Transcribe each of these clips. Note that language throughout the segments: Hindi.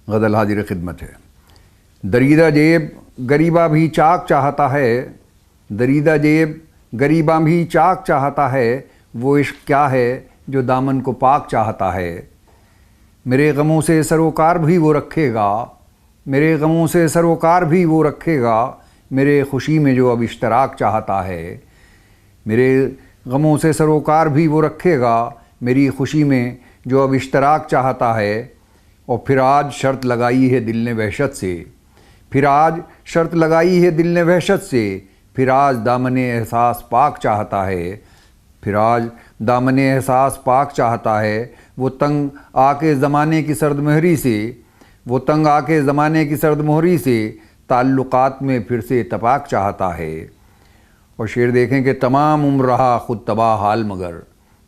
गज़ल हाजिर खिदमत है। दरीदा जेब गरीबा भी चाक चाहता है, दरीदा जेब गरीबा भी चाक चाहता है, वो इश्क क्या है जो दामन को पाक चाहता है। मेरे गमों से सरोकार भी वो रखेगा, मेरे गमों से सरोकार भी वो रखेगा, मेरे खुशी में जो अब इश्तराक चाहता है। मेरे गमों से सरोकार भी वो रखेगा, मेरी खुशी में जो अब इश्तराक चाहता है। और फिर आज शर्त लगाई है दिल ने वहशत से, फिर आज शर्त लगाई है दिल ने वहशत से, फिर आज दामने एहसास पाक चाहता है। फिर आज दामने एहसास पाक चाहता है। वो तंग आके ज़माने की सर्द मोहरी से, वो तंग आके ज़माने की सर्द मोहरी से, ताल्लुकात में फिर से इत्तफाक चाहता है। और शेर देखें कि तमाम उम्र रहा ख़ुद तबाह हाल मगर,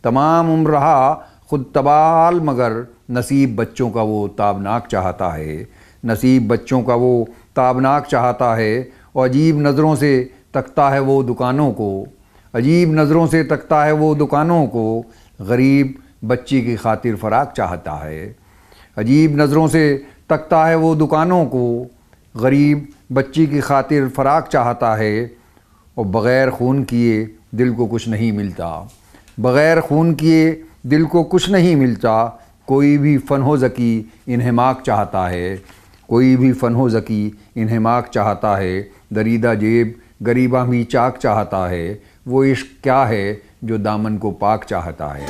तमाम उम्र रहा ख़ुद तबाह हाल मगर, नसीब बच्चों का वो ताबनाक चाहता है, नसीब बच्चों का वो ताबनाक चाहता है। और अजीब नज़रों से तकता है वो दुकानों को, अजीब नज़रों से तकता है वो दुकानों को, गरीब बच्ची की खातिर फ़राक चाहता है। अजीब नज़रों से तकता है वो दुकानों को, गरीब बच्ची की खातिर फ़राक चाहता है। और बग़ैर खून किए दिल को कुछ नहीं मिलता, बग़ैर खून किए दिल को कुछ नहीं मिलता। कोई भी फ़न हो ज़की इन्हमाक चाहता है, कोई भी फ़न हो ज़की इन्हमाक चाहता है। दरीदा जेब गरीबा भी चाक चाहता है, वो इश्क क्या है जो दामन को पाक चाहता है।